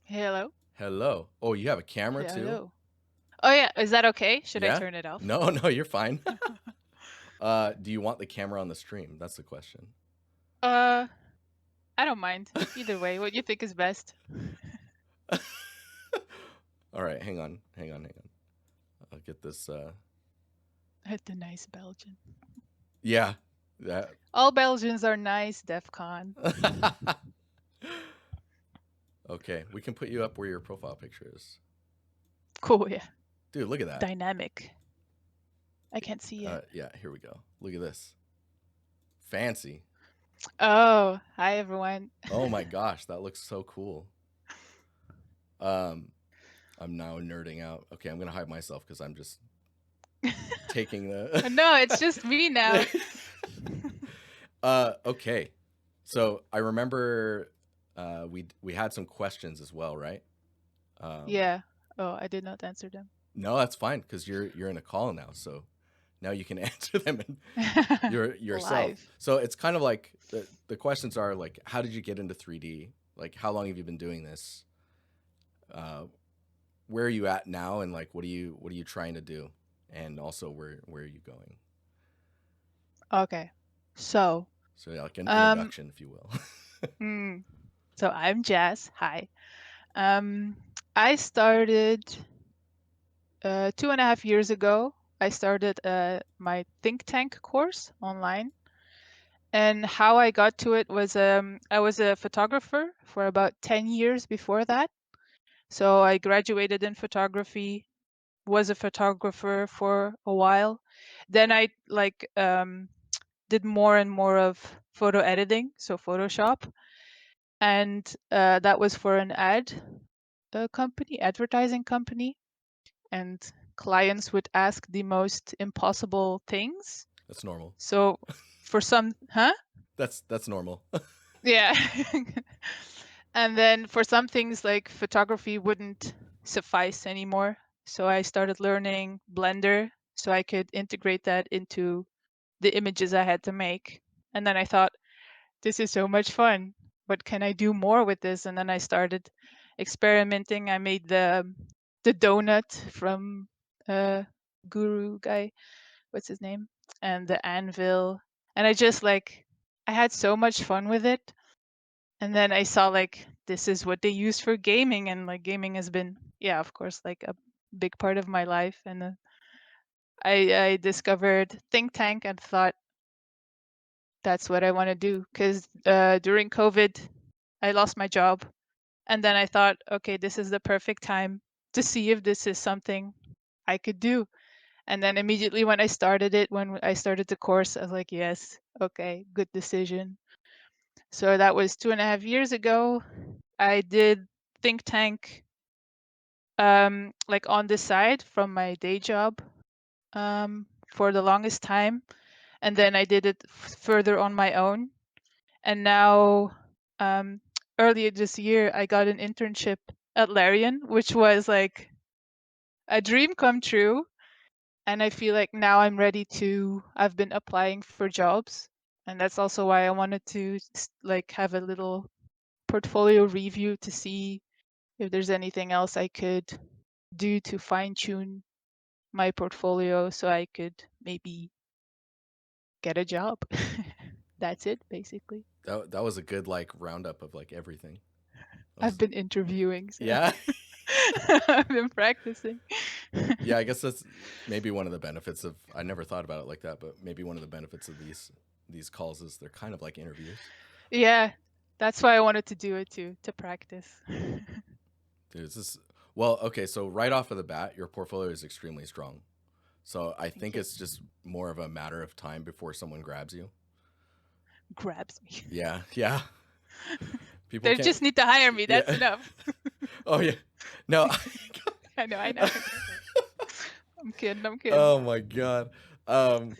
Hello? Hello. Oh, you have a camera too? Hello. Oh, yeah. Is that okay? Should I Yeah? turn it off? No, no, you're fine. Do you want the camera on the stream? That's the question. Uh, I don't mind. Either way, what you think is best. All right, hang on. I'll get this. The nice Belgian. Yeah, that. All Belgians are nice, DEFCON. Okay, we can put you up where your profile picture is. Cool, yeah. Dude, look at that. Dynamic. I can't see it. Yeah, here we go. Look at this. Fancy. Oh, hi everyone. Oh my gosh, that looks so cool. Um, I'm now nerding out. Okay, I'm gonna hide myself because I'm just taking the. No, it's just me now. Okay. So I remember we had some questions as well, right? Um, Yeah. Oh, I did not answer them. no, that's fine because you're in a call now, so now you can answer them and yourself. Live. So it's kind of like the questions are like, how did you get into 3D? Like, how long have you been doing this? Uh, where are you at now, and like, what are you trying to do? And also, where are you going? Okay. So, So like an um, introduction, if you will. mm, so I'm Jazz. Hi. Um, I started 2.5 years ago. I started my think tank course online. And how I got to it was I was a photographer for about 10 years before that. So I graduated in photography, was a photographer for a while. Then I did more and more of photo editing, so Photoshop. And that was for an company, advertising company. And clients would ask the most impossible things. That's normal. So for some, huh? That's normal. Yeah. And then for some things like photography wouldn't suffice anymore. So I started learning Blender so I could integrate that into the images I had to make. And then I thought, this is so much fun. What can I do more with this? And then I started experimenting. I made the donut from Guru guy, what's his name? And the anvil. And I had so much fun with it. And then I saw like this is what they use for gaming, and like gaming has been, yeah, of course, like a big part of my life. And I discovered Think Tank and thought that's what I want to do because during COVID I lost my job, and then I thought, okay, this is the perfect time to see if this is something I could do. And then immediately when I started the course, I was like, yes, okay, good decision. So that was 2.5 years ago. I did Think Tank like on the side from my day job for the longest time, and then I did it further on my own. And now, um, earlier this year, I got an internship at Larian, which was like a dream come true. And I feel like now I'm ready to. I've been applying for jobs, and that's also why I wanted to like have a little portfolio review to see if there's anything else I could do to fine tune my portfolio so I could maybe get a job. That's it, basically. That was a good like roundup of like everything. That I've was been interviewing, so yeah. I've been practicing. Yeah, I guess that's maybe one of the benefits of I never thought about it like that, but maybe one of the benefits of these calls is they're kind of like interviews. Yeah, that's why I wanted to do it too, to practice. Dude, this is well, okay, so right off of the bat, your portfolio is extremely strong. So I Thank think you. it's just more of a matter of time before someone grabs you. Grabs me. Yeah, yeah. People They can't just need to hire me. That's yeah. enough. Oh yeah. No. I know, I know. I'm kidding, I'm kidding. Oh my god. Um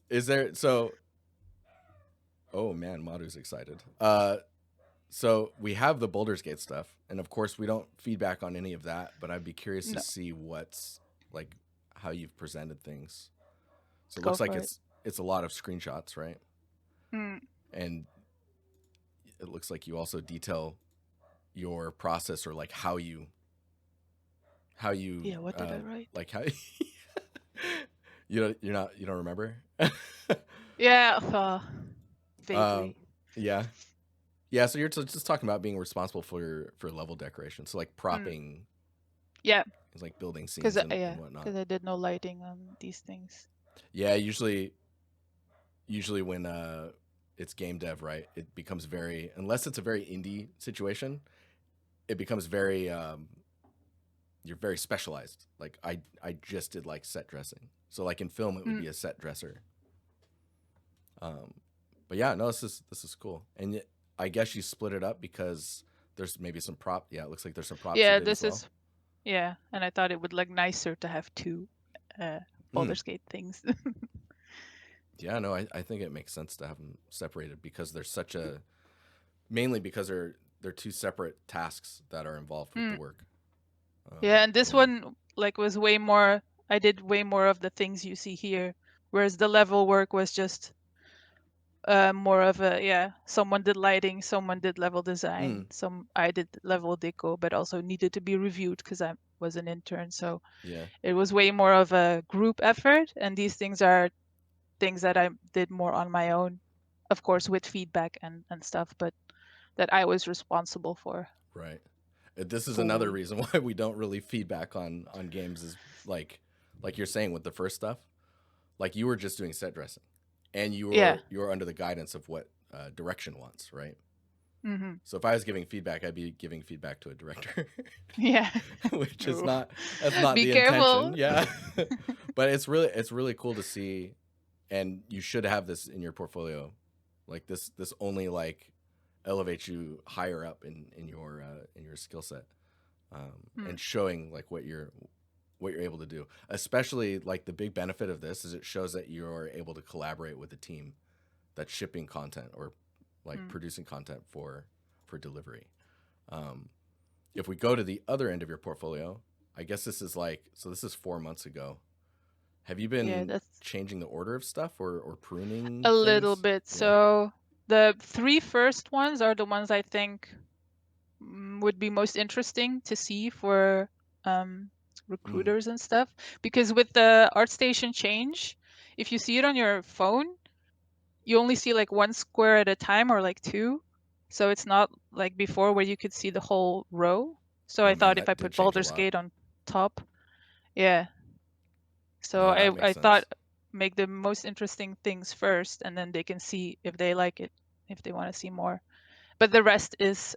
is there so oh man, Madu's excited. So we have the Baldur's Gate stuff, and of course we don't feedback on any of that, but I'd be curious to No, see what's like how you've presented things. So it go looks like for it. it's a lot of screenshots, right? Mm, And it looks like you also detail your process, or like how you Yeah, what did I write? like how you don't remember? Yeah, um vaguely. yeah. Yeah, so you're just talking about being responsible for level decoration. So like Mm, propping yeah, is like building because scenes yeah, and whatnot. because I did no lighting on these things. Yeah, usually when it's game dev, right? It becomes very, unless it's a very indie situation, it becomes very you're very specialized. Like I just did like set dressing. So like in film it would Mm, be a set dresser. Um but yeah, no, this is cool. And I guess you split it up because there's maybe some prop. Yeah, it looks like there's some props you yeah, did as this well. is yeah, and I thought it would look nicer to have two uh Mm. Baldur's Gate things. Yeah, no, I think it makes sense to have them separated because there's such a, mainly because they're two separate tasks that are involved with the Mm, work. yeah, and this Yeah. one like was way more. I did way more of the things you see here, whereas the level work was just more of a yeah. Someone did lighting, someone did level Mm. design, some I did level deco, but also needed to be reviewed because I was an intern, so Yeah. it was way more of a group effort. And these things are things that I did more on my own, of course, with feedback and stuff, but that I was responsible for Right. This is another fully. reason why we don't really feedback on games is like you're saying with the first stuff. Like you were just doing set dressing, and Yeah. you were under the guidance of what direction wants, right? Hmm. So if I was giving feedback, I'd be giving feedback to a director, Yeah. which is No. not, that's not Be the intention. careful. Yeah, but it's really cool to see, and you should have this in your portfolio. Like this only like elevates you higher up in your skill set, Mm, and showing like what you're able to do. Especially like the big benefit of this is it shows that you're able to collaborate with a team that's shipping content or like mm. producing content for delivery. Um, if we go to the other end of your portfolio, I guess this is like, so this is 4 months ago. Have you Yeah, been that's changing the order of stuff or pruning a little things? bit. Yeah. So the three first ones are the ones I think would be most interesting to see for um, Mm. recruiters and stuff. Because with the ArtStation change, if you see it on your phone, you only see like one square at a time or like two. So it's not like before where you could see the whole row. So Oh I man, thought if I that did put change a Baldur's lot. Gate on top, yeah. So No, that makes I thought sense. make the most interesting things first, and then they can see if they like it, if they want to see more. But the rest is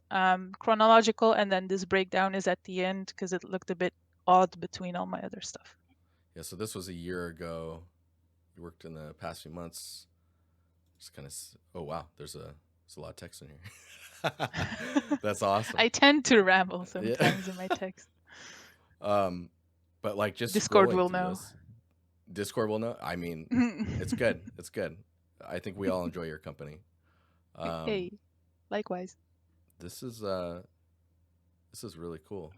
chronological, and then this breakdown is at the end because it looked a bit odd between all my other stuff. Yeah, so this was a year ago. You worked in the past few months. Just kind of, oh wow, there's a lot of text in here. That's awesome. I tend to ramble Yeah. sometimes in my text. um, but like just Discord scrolling will through know. this, Discord will know. I mean, it's good. It's good. I think we all enjoy your company. Um, Hey, likewise. this is this is really cool.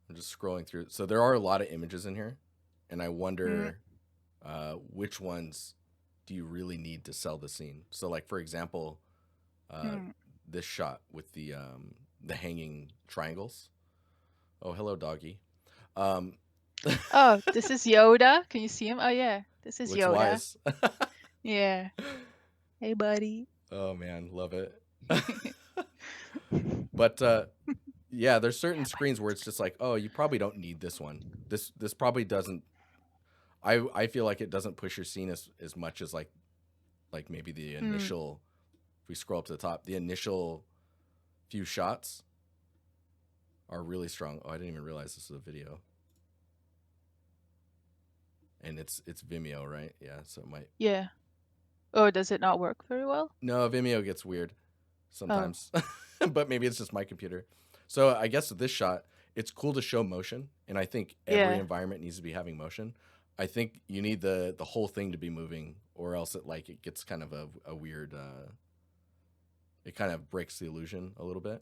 I'm just scrolling through. So there are a lot of images in here, and I Mm, wonder which ones do you really need to sell the scene. So like for example, uh, mm. this shot with the hanging triangles. Oh, hello, doggy. Um, Oh, this is Yoda. Can you see him? Oh yeah, this is looks Yoda. wise. Yeah. Hey, buddy. Oh man, love it. But yeah, there's certain Yeah, screens where it's just like, oh, you probably don't need this one. This probably doesn't. I feel like it doesn't push your scene as much as like maybe the mm, initial. If we scroll up to the top, the initial few shots are really strong. Oh, I didn't even realize this was a video, and it's Vimeo, right? Yeah, so it might. yeah. Oh, does it not work very well? No, Vimeo gets weird Oh, sometimes, but maybe it's just my computer. So I guess with this shot, it's cool to show motion, and I think every yeah. environment needs to be having motion. I think you need the whole thing to be moving, or else it gets kind of a weird. It kind of breaks the illusion a little bit.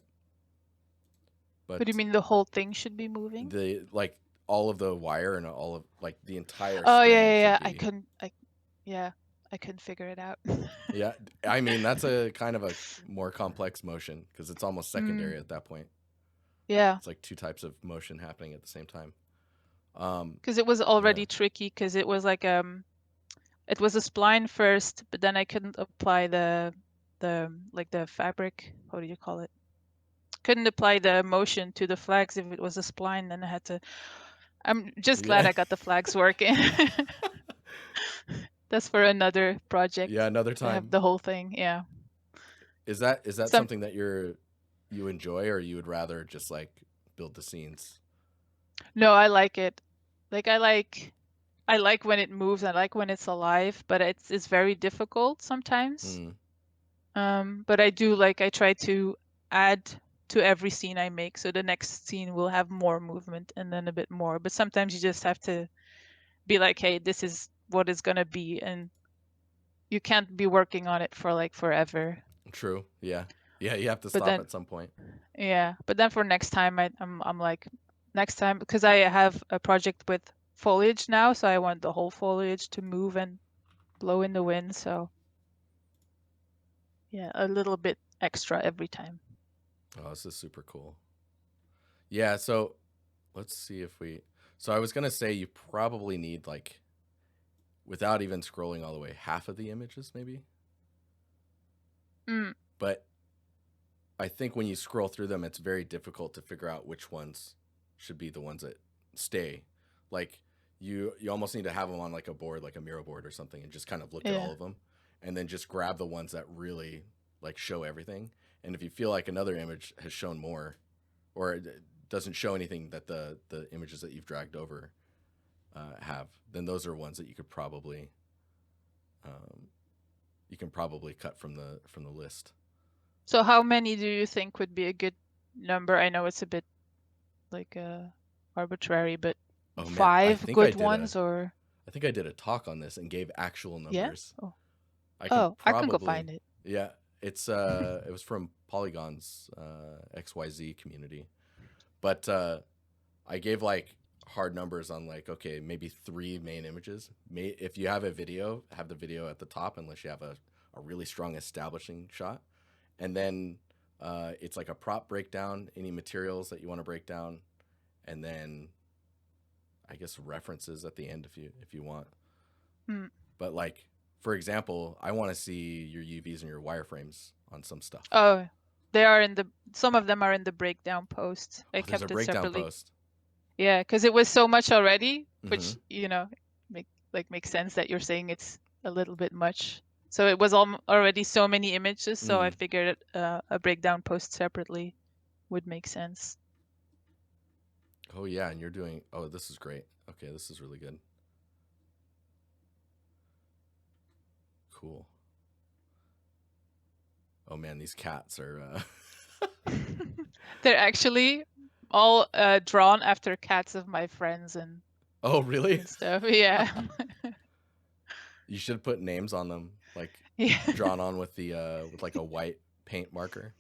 What do you But mean the whole thing should be moving? the like all of the wire and all of like the entire Oh, yeah, screen yeah, should yeah. be. Yeah. I couldn't figure it out. Yeah, I mean that's a kind of a more complex motion because it's almost Mm, secondary at that point. yeah, It's like two types of motion happening at the same time. because it was Yeah, already tricky because it was like it was a spline first, but then I couldn't apply the like the fabric. What do you call it? Couldn't apply the motion to the flags if it was a spline. Then I had to. I'm just glad yeah, I got the flags working. That's for another yeah. project Another to have time. the whole thing. Yeah. Is that Some something that you enjoy, or you would rather just like build the scenes? No, I like it. Like I like when it moves. I like when it's alive, but it's very difficult sometimes. Hmm. But I do like I try to add to every scene I make, so the next scene will have more movement and then a bit more. But sometimes you just have to be like, hey, this is what it's gonna be, and you can't be working on it for like forever. True. Yeah. Yeah. You have to But stop then at some point. yeah, but then for next time I'm like next time because I have a project with foliage now, so I want the whole foliage to move and blow in the wind, so yeah, a little bit extra every time. Oh, this is super cool. Yeah. So let's see if we. So I was gonna say you probably need like, without even scrolling all the way, half of the images maybe. Mm, But I think when you scroll through them, it's very difficult to figure out which ones should be the ones that stay. Like you almost need to have them on like a board, like a Miro board or something, and just kind of look at yeah. all of them, and then just grab the ones that really like show everything. And if you feel like another image has shown more, or it doesn't show anything that the images that you've dragged over have, then those are ones that um, you can probably cut from the list. So how many do you think would be a good number? I know it's a bit like arbitrary, but Oh man, five good ones or I think I did a talk on this and gave actual yeah? numbers. Oh, I can oh, I can go probably, find it. yeah. It was from Polygon's XYZ community, but I gave like hard numbers on like, okay, maybe three main images. If you have a video, have the video at the top unless you have a really strong establishing shot, and then it's like a prop breakdown, any materials that you want to break down, and then I guess references at the end if you want. Mm. But like, for example, I want to see your UVs and your wireframes on some stuff. Oh, they are in the some of them are in the breakdown post. I Oh, there's a kept it breakdown separately. post. Yeah, because it was so much already, Mm-hmm. which, make makes sense that you're saying it's a little bit much. So it was already so many images, so I Mm. figured a breakdown post separately would make sense. Oh yeah, and you're doing. Oh, this is great. Okay, this is really good. Cool. Oh man, these cats are. They're actually all drawn after cats of my friends Oh really? and stuff. Yeah. You should put names on them, like Yeah. drawn on with like a white paint marker.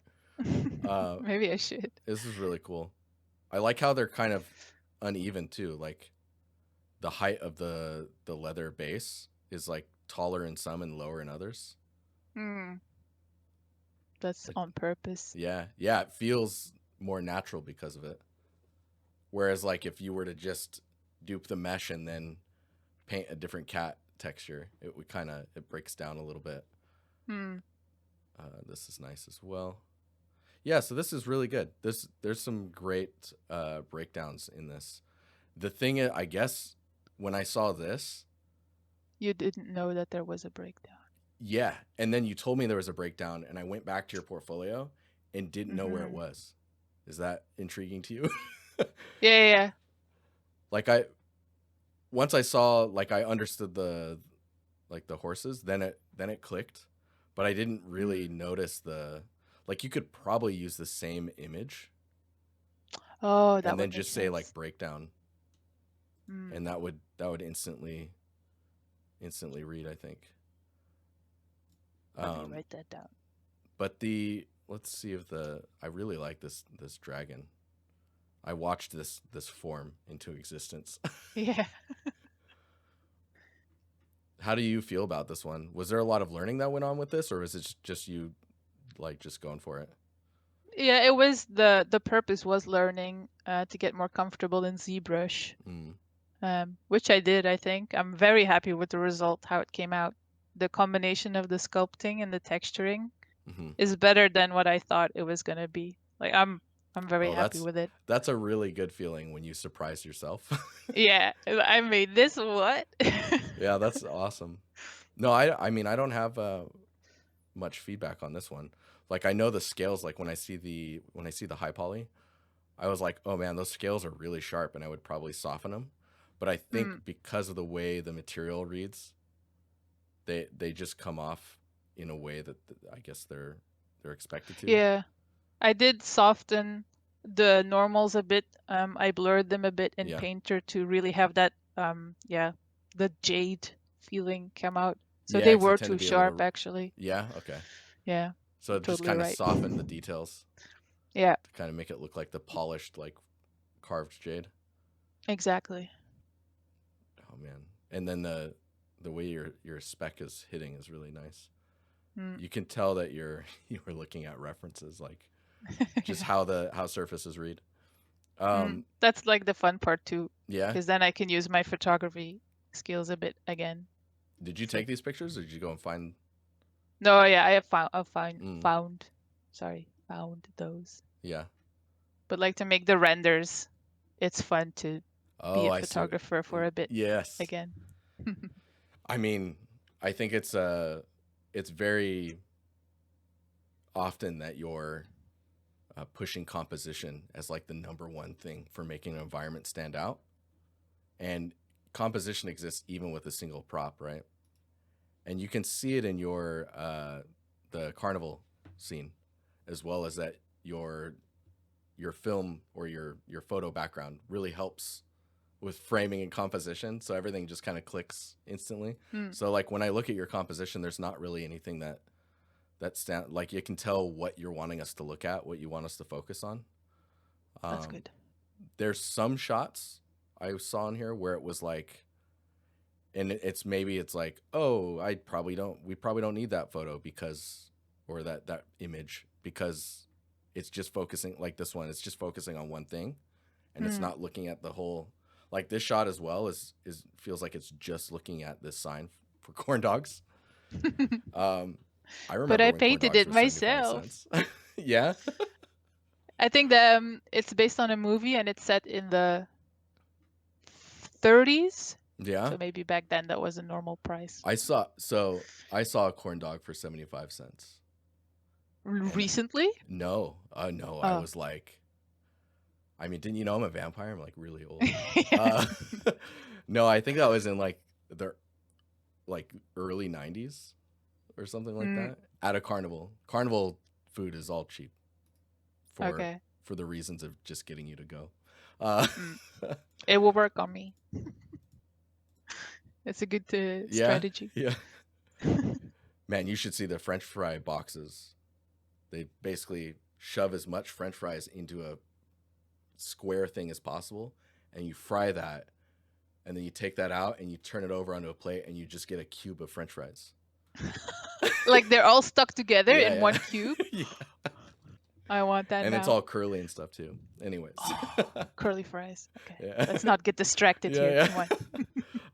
Uh, Maybe I should. this is really cool. I like how they're kind of uneven too. Like the height of the leather base is like taller in some and lower in others. Hmm. That's Like on purpose. yeah, yeah, it feels more natural because of it. Whereas like if you were to just dupe the mesh and then paint a different cat texture, it would kind of it breaks down a little bit. Hmm. This is nice as well. Yeah, so this is really good. There's some great breakdowns in this. The thing I guess when I saw this, You didn't know that there was a breakdown. yeah, and then you told me there was a breakdown, and I went back to your portfolio and didn't know where it Mm-hmm. was. Is that intriguing to you? Yeah, yeah, yeah. Like I once I saw like I understood the like the horses, then it clicked, but I didn't really Mm. notice the like you could probably use the same image Oh, that and then would make just say like sense. breakdown, Mm. and that would instantly read, I think. Let me Um, write that down. but the let's see if the I really like this dragon. I watched this form into existence. Yeah. How do you feel about this one? Was there a lot of learning that went on with this, or was it just you like just going for it? Yeah, it was the purpose was learning to get more comfortable in ZBrush, Mm, which I did, I think. I'm very happy with the result, how it came out. The combination of the sculpting and the texturing hmm. is better than what I thought it was gonna be. Like I'm very Oh, happy with it. that's a really good feeling when you surprise yourself. Yeah, I made this what? Yeah, that's awesome. No, I mean I don't have much feedback on this one. Like I know the scales. Like when I see the high poly, I was like, oh man, those scales are really sharp, and I would probably soften them. But I think Mm, because of the way the material reads, they just come off in a way that I guess they're expected to. yeah, I did soften the normals a bit. I blurred them a bit in Yeah, Painter to really have that yeah, the jade feeling come out. So yeah, they because they were tend to too be a sharp little. actually. Yeah, okay. Yeah, So you're it just totally kind of right. softened the details Yeah, to kind of make it look like the polished, like carved jade. exactly. Oh man, and then the way your spec is hitting is really nice. Mm. You can tell that you're you were looking at references, like just Yeah. how surfaces read. That's like the fun part too, Yeah. because then I can use my photography skills a bit again. Did you So take these pictures, or did you go and find? no, yeah, I have Mm, found, sorry, found those. yeah. But like to make the renders, it's fun to be Oh, a I see. photographer for a bit Yes. again. I mean, I think it's very often that you're pushing composition as like the number one thing for making an environment stand out, and composition exists even with a single prop, right? And you can see it in your the carnival scene, as well as that your film or your photo background really helps with framing and composition, so everything just kind of clicks instantly. Mm, So like when I look at your composition, there's not really anything like you can tell what you're wanting us to look at, what you want us to focus on. that's um, good. there's some shots I saw in here where it was like, and it's maybe it's like, oh, we probably don't need that photo because, or that image, because it's just focusing, like this one, it's just focusing on one thing, and it's Mm. not looking at the whole. Like this shot as well is feels like it's just looking at this sign for corn dogs. um I But remember I when corn painted dogs it were 75 myself. cents Yeah. I think it's based on a movie and it's set in the 30s. Yeah, So maybe back then that was a normal price. I saw a corn dog for 75 cents. And Recently? no, no, I Oh. was like, I mean, didn't you know I'm a vampire? I'm like really old. Yeah. uh no, I think that was in like the like early 90s or something like Mm, that, at a carnival. Carnival food is all cheap for okay. the reasons of just getting you to go. uh Mm. It will work on me. It's a good yeah, strategy. yeah. Man, you should see the french fry boxes. They basically shove as much french fries into a square thing as possible, and you fry that, and then you take that out and you turn it over onto a plate, and you just get a cube of french fries. Like they're all stuck together in Yeah, one cube. yeah. Yeah. I want that And it's now. all curly and stuff too. Anyways. Oh, curly fries. Okay. Yeah. Let's not get distracted here. Yeah, Come on.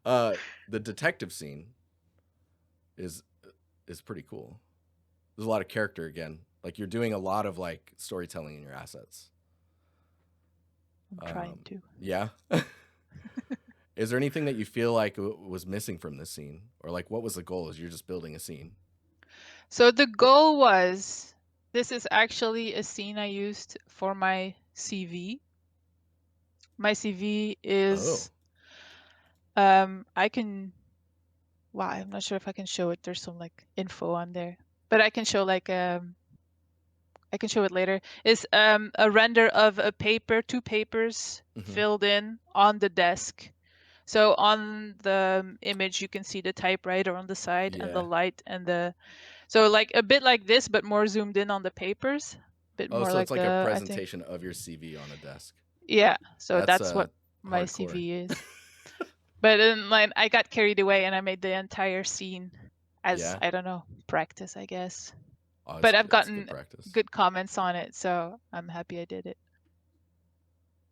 yeah. The detective scene is is pretty cool. There's a lot of character again. Like you're doing a lot of like storytelling in your assets. I'm trying to. Yeah. Is there anything that you feel like was missing from this scene, or like what was the goal? Is you're just building a scene? So the goal was this is actually a scene I used for my CV. My CV Oh. is I can wow, I'm not sure if I can show it. There's some like info on there. But I can show like I can show it later. Is a render of a paper, two papers Mm-hmm. filled in on the desk. So on the image you can see the typewriter on the side and the Yeah. light and the so like a bit like this but more zoomed in on the papers. Bit Oh, more so it's like like a the I think. presentation of your CV on a desk. Yeah, so That's that's what my hardcore. CV is. But then like I got carried away and I made the entire scene as Yeah. I don't know, practice, I guess. Oh, But I've it's good gotten practice. good comments on it, so I'm happy I did it.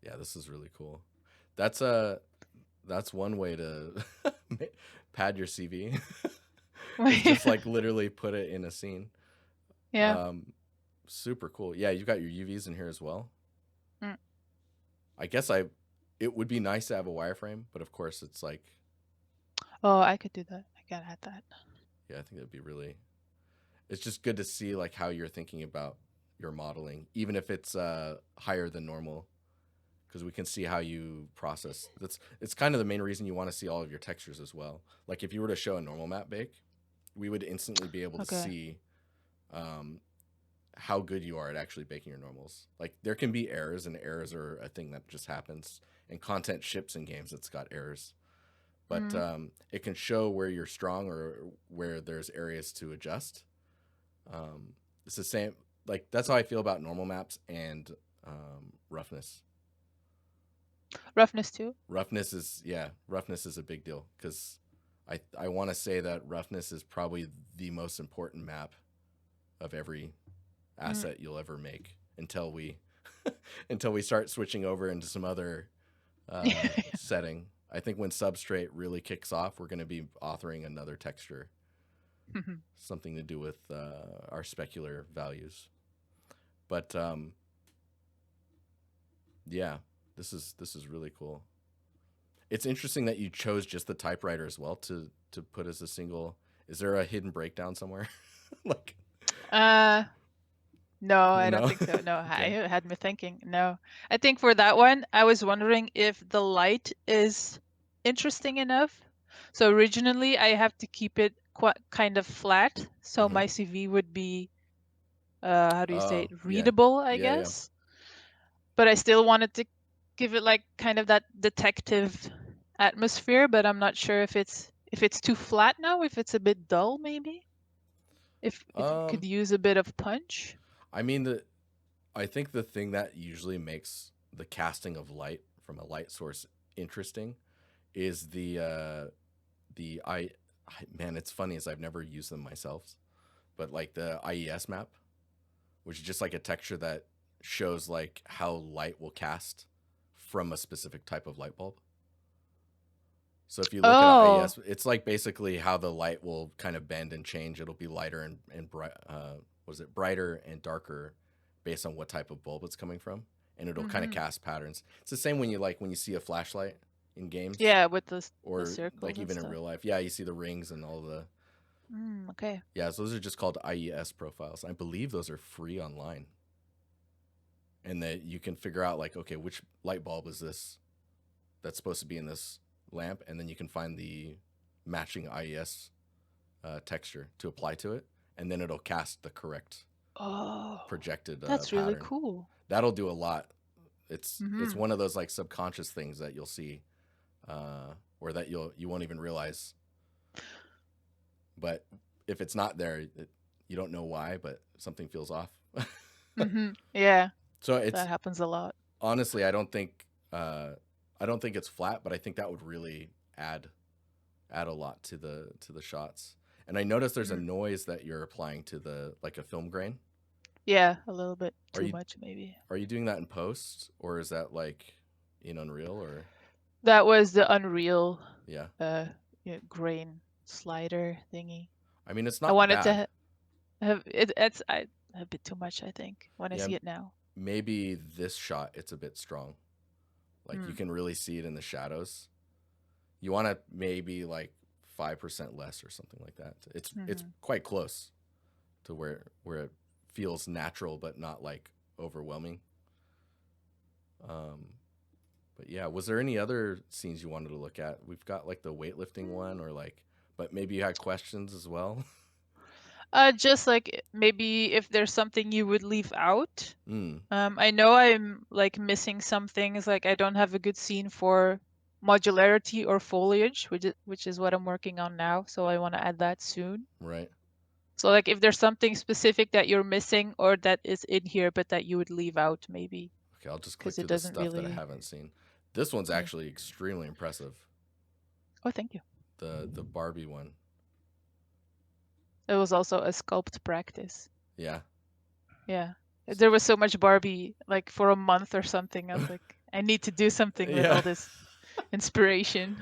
Yeah, this is really cool. That's that's one way to pad your CV. Is just like literally put it in a scene. Yeah. Um, super cool. Yeah, you got your UVs in here as well. Mm. I guess it would be nice to have a wireframe, but of course it's like, Oh, I could do that. I gotta add that. yeah, I think it'd be really. It's just good to see like how you're thinking about your modeling, even if it's higher than normal, because we can see how you process. That's it's kind of the main reason you want to see all of your textures as well. Like if you were to show a normal map bake, we would instantly be able to Okay. see um, how good you are at actually baking your normals. Like there can be errors, and errors are a thing that just happens. And content ships in games that's got errors, but Mm. it can show where you're strong or where there's areas to adjust. It's the same. Like that's how I feel about normal maps and roughness. Roughness too. Roughness is yeah, roughness is a big deal because I want to say that roughness is probably the most important map of every Mm. asset you'll ever make until we until we start switching over into some other setting. I think when substrate really kicks off, we're going to be authoring another texture, something to do with our specular values. But yeah, this is really cool. It's interesting that you chose just the typewriter as well to put as a single. Is there a hidden breakdown somewhere? Like uh no, I don't no. think so. No, I Okay. had me thinking. No. I think for that one, I was wondering if the light is interesting enough. So originally I have to keep it quite kind of flat, so Mm-hmm. my CV would be how do you say it? Yeah. Readable, I Yeah. Yeah. guess. But I still wanted to give it like kind of that detective atmosphere, but I'm not sure if it's too flat now, if it's a bit dull maybe. If it could Um. use a bit of punch. I mean I think the thing that usually makes the casting of light from a light source interesting is the man. It's funny as I've never used them myself, but like the IES map, which is just like a texture that shows like how light will cast from a specific type of light bulb. So if you look at Oh. IES, it's like basically how the light will kind of bend and change. It'll be lighter and bright. Was it brighter and darker based on what type of bulb it's coming from, and it'll kind of Mm-hmm. cast patterns. It's the same when you see a flashlight in games Yeah, with the or circles like and even in stuff. real life. Yeah, you see the rings and all the Okay. yeah. So those are just called IES profiles. I believe those are free online, and that you can figure out like okay, which light bulb is this that's supposed to be in this lamp, and then you can find the matching IES texture to apply to it, and then it'll cast the correct Oh, projected that's really pattern. cool. That'll do a lot. It's Mm-hmm. one of those like subconscious things that you'll see, or that you won't even realize. But if it's not there, you don't know why, but something feels off. Mm-hmm. Yeah, So that it's happens a lot. honestly, I don't think it's flat, but I think that would really add add a lot to the shots. And I noticed there's a Mm. noise that you're applying to the like a film grain. Yeah, a little bit Are too you much maybe. are you doing that in post or is that like in Unreal or That was the Unreal yeah? uh grain slider thingy. I mean, it's I not wanted to bad. have it. It's a bit too much, I think, when I Yeah, see it now. maybe this shot it's a bit strong. Like you Mm. can really see it in the shadows. You want to maybe like 5% less or something like that. It's Mm-hmm. quite close to where it feels natural but not like overwhelming. Um, but yeah, was there any other scenes you wanted to look at? We've got like the weightlifting one, or like, but maybe you had questions as well. Just like maybe if there's something you would leave out. Mm, I know I'm like missing some things, like I don't have a good scene for modularity or foliage, which is what I'm working on now, so I want to add that soon. right. So like if there's something specific that you're missing or that is in here but that you would leave out maybe Okay, I'll just click because it through the doesn't stuff that I really haven't seen. This one's yeah. actually extremely impressive. Oh, thank you. The Barbie one. It was also a sculpt practice. Yeah. Yeah. There was so much Barbie, like for a month or something. I was like, I need to do something with Yeah. all this inspiration.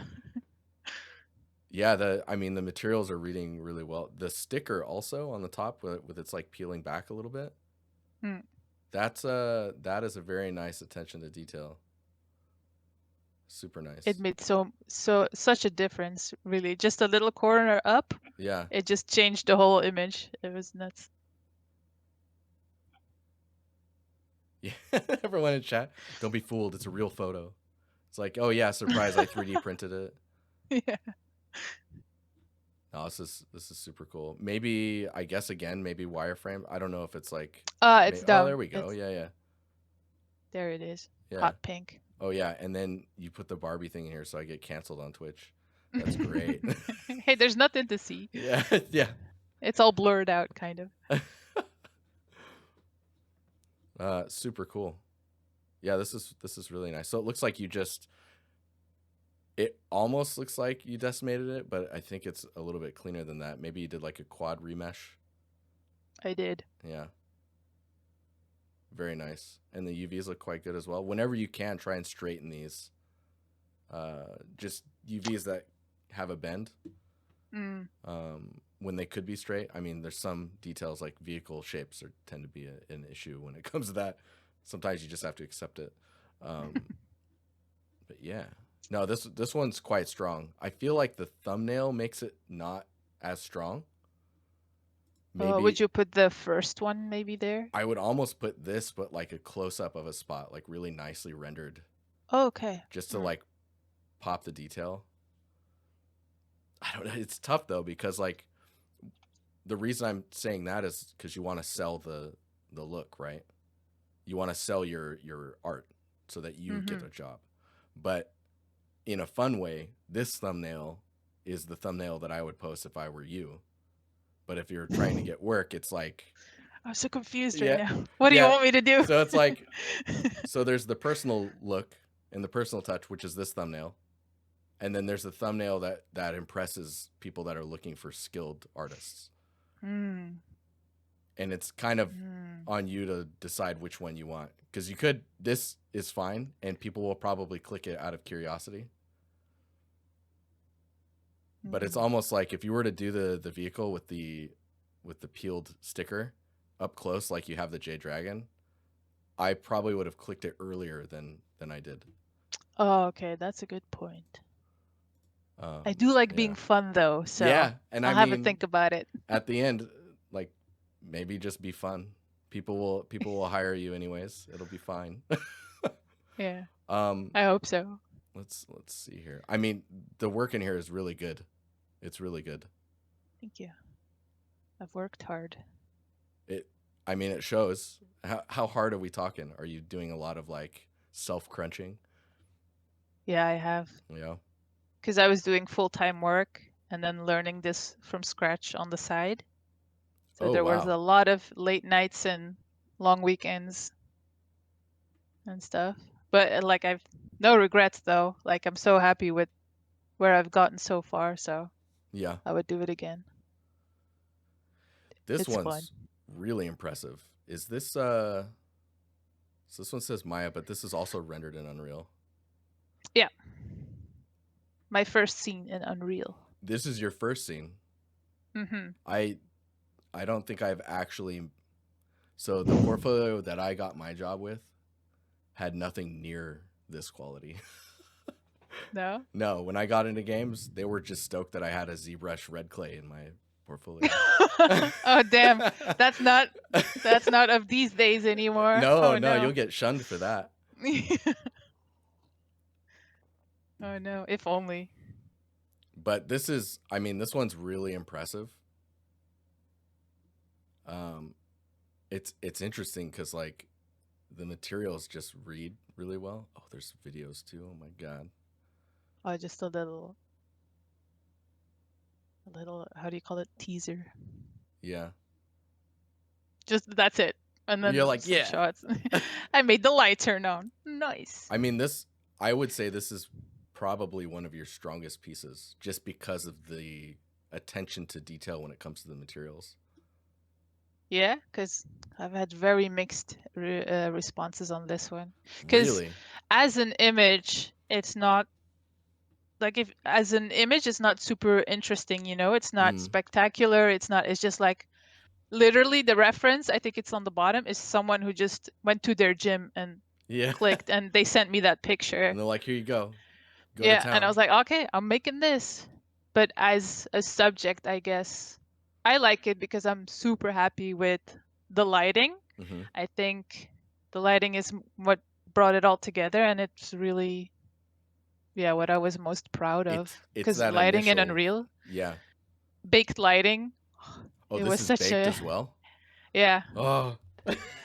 Yeah, I mean the materials are reading really well. The sticker also on the top with its like peeling back a little bit. Mm. That is a very nice attention to detail. Super It nice. made such a difference, really. Just a little corner up, Yeah. it just changed the whole image. It was nuts. Yeah. Everyone in chat, don't be fooled. It's a real photo. It's like, oh yeah, surprise! I 3D printed it. Yeah. No, this is super cool. Maybe I guess again, maybe wireframe. I don't know if it's like. It's Oh, there done. we go. It's Yeah, yeah, there it is. yeah. Hot pink. Oh yeah, and then you put the Barbie thing in here, so I get canceled on Twitch. That's great. Hey, there's nothing to see. Yeah, yeah. It's all blurred out, kind of. Super cool. Yeah, this is really nice. So it looks like you just. It almost looks like you decimated it, but I think it's a little bit cleaner than that. Maybe you did like a quad remesh. I did. Yeah. Very nice. And the UVs look quite good as well. Whenever you can, try and straighten these. Just UVs that have a bend. Mm. When they could be straight. I mean, there's some details like vehicle shapes tend to be an issue when it comes to that. Sometimes you just have to accept it. But yeah. No, this one's quite strong. I feel like the thumbnail makes it not as strong. Would Maybe you put the first one maybe there? I would almost put this, but like a close up of a spot, like really nicely rendered, Oh, okay. just to like pop the detail. I don't know. It's tough though because like the reason I'm saying that is because you want to sell the look, right? You want to sell your art so that you get a job. But in a fun way, this thumbnail is the thumbnail that I would post if I were you. But if you're trying to get work, it's like I'm so confused right yeah, now. What do you yeah. want me to do? So it's like so there's the personal look and the personal touch, which is this thumbnail. And then there's the thumbnail that impresses people that are looking for skilled artists. Mm. And it's kind of on you to decide which one you want. Because you could, this is fine, and people will probably click it out of curiosity. But it's almost like if you were to do the vehicle with the peeled sticker up close, like you have the J Dragon, I probably would have clicked it earlier than I did. Oh, okay, that's a good point. I do like being fun though, so yeah, and I'll I have to mean, think about it. at the end, like maybe just be fun. People will hire you anyways. It'll be fine. Yeah. I hope so. Let's see here. I mean, the work in here is really good. It's really good. Thank you. I've worked hard. I mean, it shows. How hard are we talking? Are you doing a lot of like self crunching? Yeah, I have. Yeah. Because I was doing full-time work and then learning this from scratch on the side. So Oh there was wow. a lot of late nights and long weekends and stuff. But like I've no regrets though. Like I'm so happy with where I've gotten so far, so Yeah. I would do it again. This It's fun. one's really impressive. Is this so this one says Maya, but this is also rendered in Unreal. Yeah. My first scene in Unreal. This is your first scene. I don't think I've actually. So the portfolio that I got my job with had nothing near this quality. No? No, when I got into games, they were just stoked that I had a ZBrush red clay in my portfolio. Oh damn. That's not of these days anymore. No, Oh no, no. you'll get shunned for that. Oh no, if only. But this is, I mean, this one's really impressive. It's interesting because like the materials just read really well. Oh, there's videos too. Oh my god. Oh, just a little, how do you call it? Teaser. Yeah. Just that's it. And You're then like, some yeah. shots. I made the light turn on. Nice. I mean, I would say this is probably one of your strongest pieces, just because of the attention to detail when it comes to the materials. Yeah, because I've had very mixed responses on this one. Because Really? as an image, it's not like if as an image, it's not super interesting, you know, it's not Mm. spectacular. It's just like literally the reference, I think it's on the bottom, is someone who just went to their gym and Yeah. clicked and they sent me that picture. And they're like, here you go. Go to Yeah, and I town. was like, okay, I'm making this. But as a subject, I guess I like it because I'm super happy with the lighting. Hmm. I think the lighting is what brought it all together, and it's really, yeah, what I was most proud of. It's Because that lighting in initial, Unreal, yeah. baked lighting, Oh, it this was is such baked a, as well. yeah, Oh.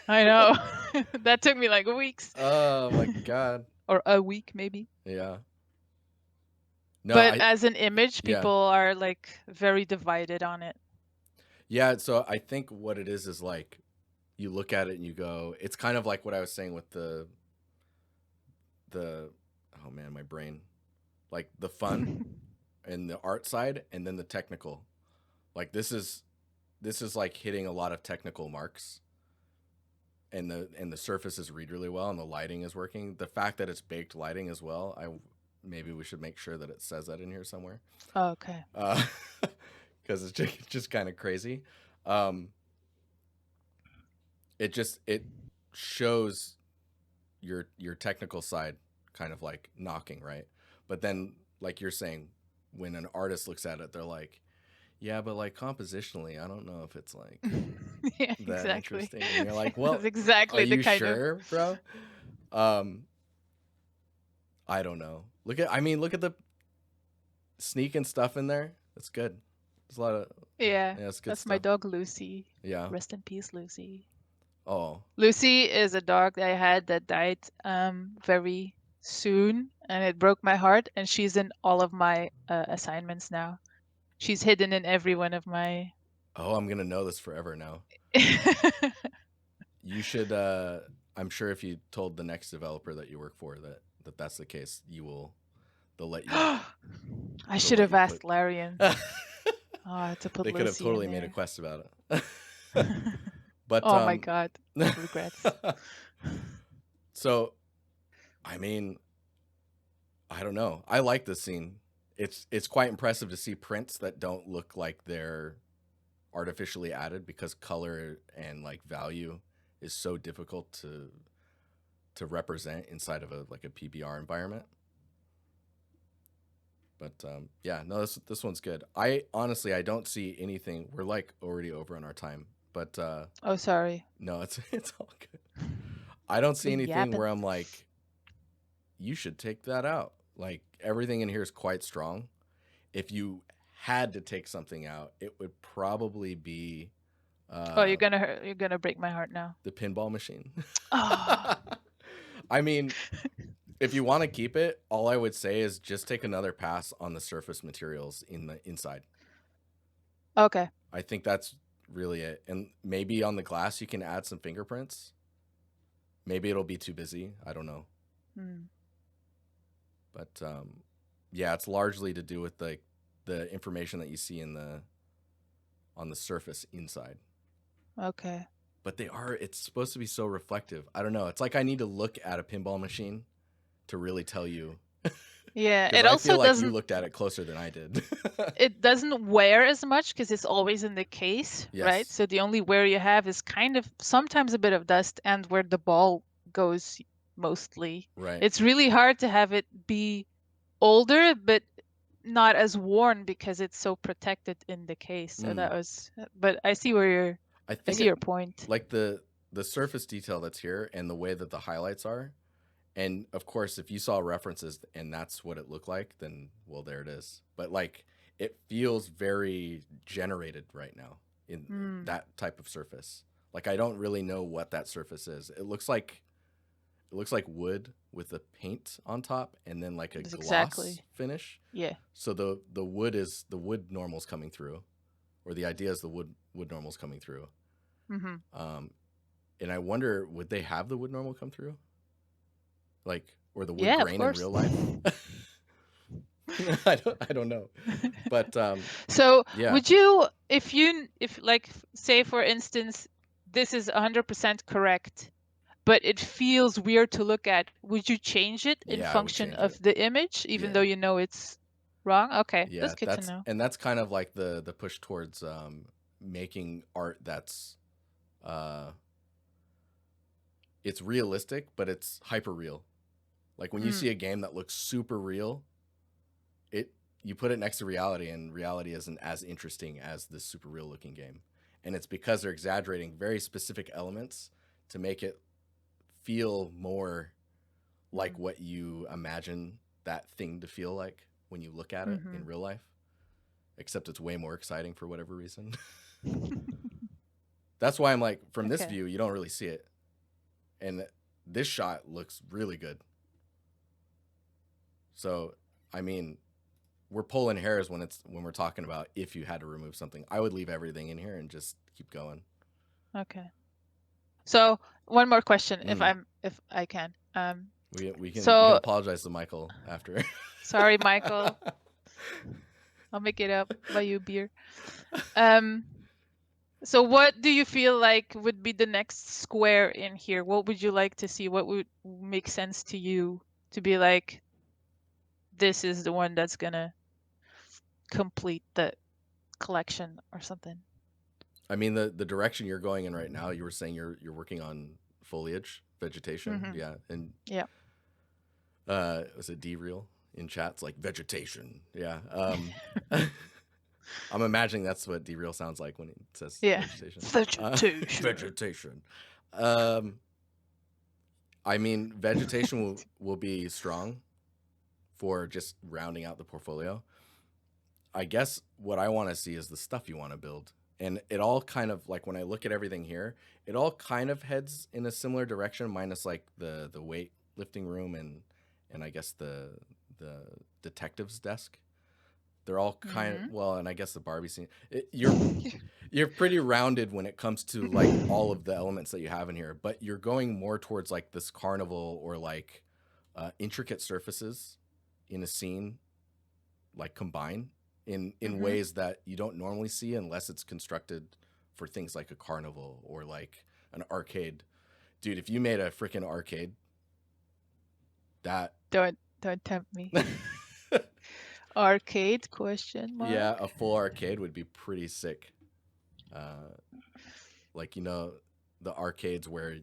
I know. That took me like weeks Oh my god. or a week maybe. Yeah. No, But I as an image, yeah. people are like very divided on it. Yeah, so I think what it is like you look at it and you go, it's kind of like what I was saying with the oh man, my brain. Like the fun and the art side and then the technical. Like this is like hitting a lot of technical marks, and the surfaces read really well and the lighting is working. The fact that it's baked lighting as well, I maybe we should make sure that it says that in here somewhere. Okay. Uh because it's just kind of crazy. Um it shows your technical side kind of like knocking, right? But then like you're saying, when an artist looks at it, they're like, yeah, but like compositionally, I don't know if it's like Yeah, that exactly. interesting. And you're like, That's well, are exactly the you kind of, sure, bro? Um, I don't know. Look at the sneak and stuff in there. That's good. There's a lot of yeah, yeah, it's good that's my stuff. dog Lucy. Yeah. Rest in peace, Lucy. Oh. Lucy is a dog that I had that died very soon, and it broke my heart. And she's in all of my assignments now. She's hidden in every one of my. Oh, I'm gonna know this forever now. You should. I'm sure if you told the next developer that you work for that's the case, you will. They'll let you. I They'll should let have you asked put. Larian. Oh, I had to put They could have Lucy in totally made a there. quest about it. But Oh my God, regrets. so I mean, I don't know. I like this scene. It's quite impressive to see prints that don't look like they're artificially added, because color and like value is so difficult to represent inside of a like a PBR environment. But yeah, no, this one's good. I honestly I don't see anything. We're like already over on our time, but Oh, sorry. no, it's all good. I don't see Been anything yapping. where I'm like, you should take that out. Like everything in here is quite strong. If you had to take something out, it would probably be Oh, uh, you're gonna break my heart now. the pinball machine. Oh, I mean, if you want to keep it, all I would say is just take another pass on the surface materials in the inside. okay. I think that's really it. And maybe on the glass you can add some fingerprints. Maybe it'll be too busy. I don't know. Hmm. But yeah, it's largely to do with the information that you see in the on the surface inside. Okay. But it's supposed to be so reflective. I don't know. It's like I need to look at a pinball machine to really tell you, Yeah, because I feel like you looked at it closer than I did. it doesn't wear as much because it's always in the case, right? Yes. So the only wear you have is kind of sometimes a bit of dust and where the ball goes mostly. Right. It's really hard to have it be older, but not as worn because it's so protected in the case. So Mm. that was, but I I think see it your point. like the surface detail that's here and the way that the highlights are. And of course, if you saw references and that's what it looked like, then well, there it is. But like it feels very generated right now in Hmm. that type of surface. Like I don't really know what that surface is. It looks like wood with a paint on top and then like a That's gloss exactly. finish. Yeah. So the wood normals coming through, or the idea is the wood normals coming through. Mm-hmm. Um, and I wonder, would they have the wood normal come through, like, or the wood Yeah, of grain in course. real life? I don't know. But So yeah. would you, if like, say for instance, this is 100% correct, but it feels weird to look at, would you change it in Yeah, I would function change of it. the image, even though Yeah. you know it's wrong? Okay, that's Yeah, good to know. that's kind of like the push towards making art that's uh it's realistic, but it's hyper real. Like when you Mm, see a game that looks super real, it you put it next to reality, and reality isn't as interesting as this super real looking game. And it's because they're exaggerating very specific elements to make it feel more like mm, what you imagine that thing to feel like when you look at it in mm-hmm. real life, except it's way more exciting for whatever reason. That's why I'm like, from this Okay. view, you don't really see it. And this shot looks really good. So, I mean, we're pulling hairs when we're talking about if you had to remove something. I would leave everything in here and just keep going. Okay. So one more question, Mm. if I can. We can you can So apologize to Michael after. sorry, Michael. I'll make it up. Buy you beer. Um, so what do you feel like would be the next square in here? What would you like to see? What would make sense to you to be like, this is the one that's gonna complete the collection or something? I mean, the direction you're going in right now, you were saying you're working on foliage, vegetation, Mm-hmm. yeah, and Yeah. was it D real in chats like vegetation, yeah. I'm imagining that's what D real sounds like when it says Yeah. vegetation. Vegetation. Vegetation. Um, I mean, vegetation will be strong for just rounding out the portfolio. I guess what I want to see is the stuff you want to build. And it all kind of like when I look at everything here, it all kind of heads in a similar direction, minus like the weight lifting room and I guess the detective's desk. They're all kind of Mm-hmm. well, and I guess the Barbie scene. You're pretty rounded when it comes to like all of the elements that you have in here, but you're going more towards like this carnival or like intricate surfaces in a scene like combine in Mm-hmm. ways that you don't normally see unless it's constructed for things like a carnival or like an arcade. Dude, if you made a freaking arcade, that Don't tempt me. Arcade question yeah, mark? a full arcade would be pretty sick. Uh, like the arcades where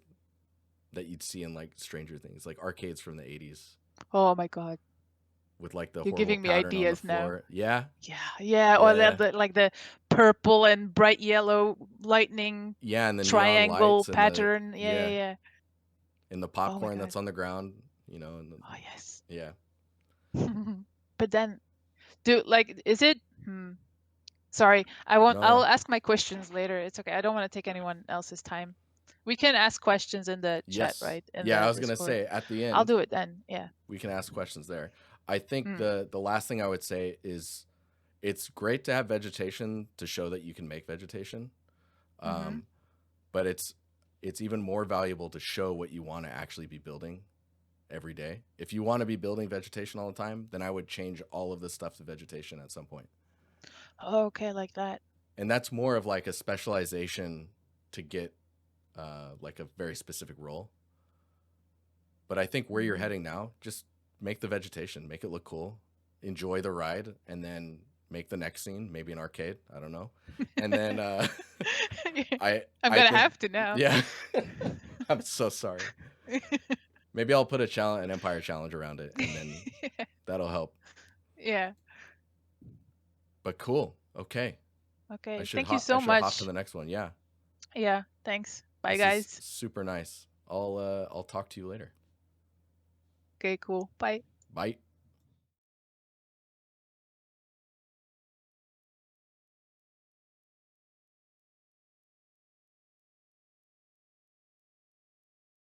that you'd see in like Stranger Things, like arcades from the 80s Oh my God. with like the You're horrible giving me pattern on the ideas now. floor. Yeah, Yeah, yeah. Or yeah, like the purple and bright yellow lightning yeah, and the neon triangle lights pattern. Yeah, yeah, yeah, and the yeah. Oh my popcorn God. that's on the ground, Oh yes. yeah. But then, is it? Sorry, I won't. No, I'll no. ask my questions later. It's okay. I don't want to take anyone else's time. We can ask questions in the chat, Yes. right? In Yeah, I the was gonna Discord. say at the I'll end do it then. Yeah. we can ask questions there. I think Mm. the last thing I would say is it's great to have vegetation to show that you can make vegetation, Mm-hmm. um, but it's even more valuable to show what you want to actually be building every day. If you want to be building vegetation all the time, then I would change all of this stuff to vegetation at some point. Oh, okay, like that. And that's more of like a specialization to get like a very specific role. But I think where you're Mm. heading now, just make the vegetation, make it look cool, enjoy the ride, and then make the next scene, maybe an arcade. I don't know. And then I'm I gonna think have to now. yeah, I'm so sorry. Maybe I'll put an Empire challenge around it, and then that'll help. Yeah. But cool. Okay, Okay. Thank you I so should hop to much. the next one. Yeah, Yeah. Thanks. Bye, this is guys. super nice. I'll talk to you later. Okay. Cool. Bye. Bye.